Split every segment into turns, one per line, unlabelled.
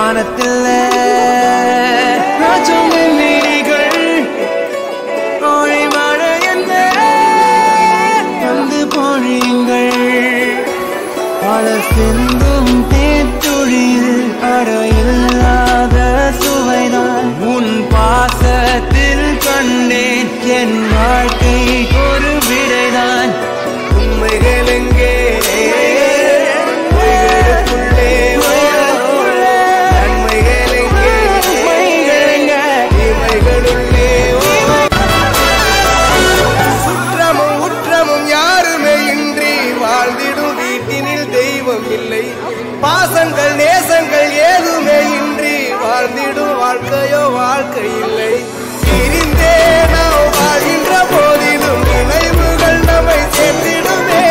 வானத்தில் ராஜமில்லிகள் கோழி மழை என்ன வந்து பொழியுங்கள் பல சிந்தும் தேத்துழியில் அறையில்லாத சுவைதான் உன் பாசத்தில் கண்டேன் என் வாழ்க்கை ஒரு விடைதான் உண்மைகள் எங்கே பாசங்கள் நேசங்கள் ஏதுமே இன்றி வாழ்ந்திடும் வாழ்க்கையோ வாழ்க்கை இல்லை பிரிந்தே நாம் வாழ்கின்ற போதிலும் நினைவுகள் நம்மை சேர்த்திடுமே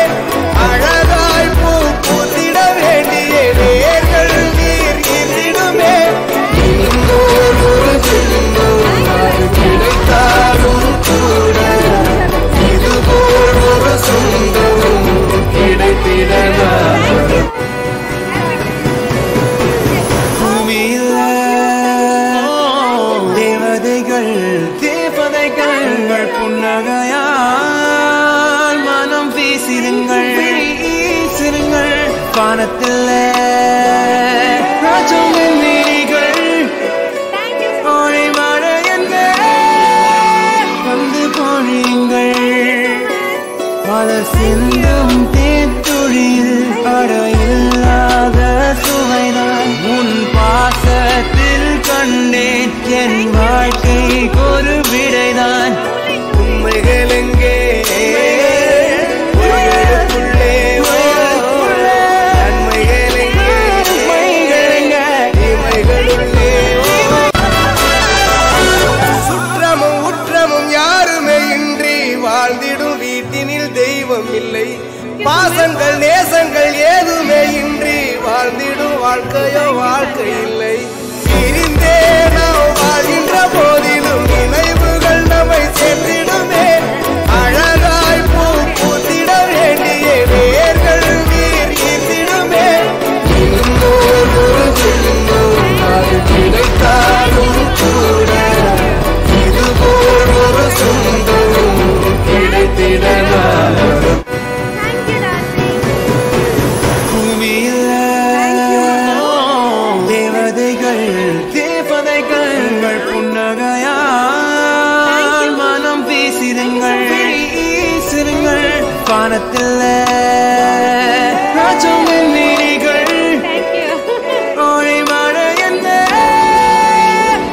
அழகாய் பூ பூத்திட வேண்டிய நேர்கள் நீர் ஈர்த்திடுமே கிடைத்தாலும் கூட இதுபோல் ஒரு சொந்தம் கிடைத்திடவா புன்னகையால் மனம் வீசிடுங்கள் வானத்தில் ராஜமில்லிகள் கோழி மழை என்ன வந்து பொழியுங்கள் பல சிந்தும் தேத்துழியில் அறையில்லாத சுவைதான் உன் பாசத்தில் கண்டேன் என் வாழ்க்கை ஒரு விடைதான் உண்மைகள் எங்கே சுற்றமும் உற்றமும் யாருமே இன்றி வாழ்ந்திடும் வீட்டினில் தெய்வம் இல்லை பாசங்கள் நேசங்கள் ஏதுமே இன்றி வாழ்ந்திடும் வாழ்க்கையோ வாழ்க்கை இல்லை பிரிந்தே நாம் வாழ்கின்ற போதிலும் நினைவுகள் நம்மை சேர்த்திடுமே அழகாய் பூ பூத்திட வேண்டிய வேர்கள் நீர் ஈர்த்திடுமே கிடைத்தாலும் கூட இதுபோல் ஒரு சொந்தம் கிடைத்திடவா புன்னகையால் மனம் வீசிடுங்கள் வானத்தில் ராஜமில்லிகள் கோழி மழை என்ன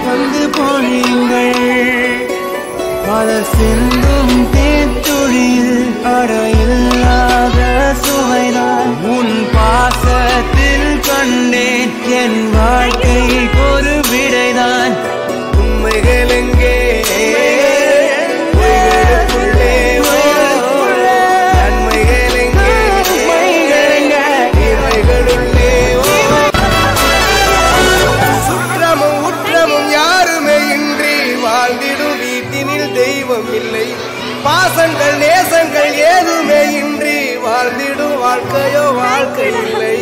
வந்து பொழியுங்கள் பல சிந்தும் தேத்துழியில் அறையில்லாத சுவைதான் உன் பாசத்தில் கண்டேன் என் வாழ்க்கை ஒரு விடைதான் உண்மைகள் எங்கே சுற்றமும் உற்றமும் யாருமே இன்றி வாழ்ந்திடும் வீட்டினில் தெய்வம் இல்லை பாசங்கள் நேசங்கள் ஏதுமே இன்றி வாழ்ந்திடும் வாழ்க்கையோ வாழ்க்கை இல்லை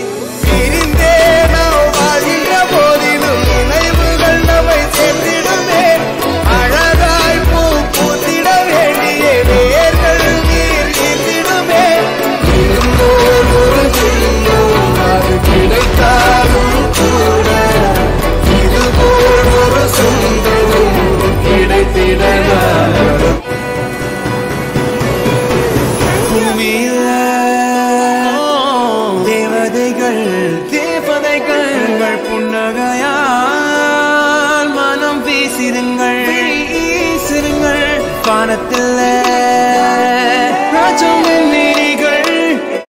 பிரிந்தே நாம் வாழ்கின்ற போதிலும் நினைவுகள் நம்மை சேர்த்திடுமே அழகாய் பூ பூத்திட வேண்டிய வேர்கள் நீர் ஈர்த்திடுமே கிடைத்தாலும் கூட இதுபோல் ஒரு சொந்தம் கிடைத்திடவா தேவதைகள் புன்னகையால் மனம் வீசிடுங்கள் வானத்தில் ராஜமில்லிகள்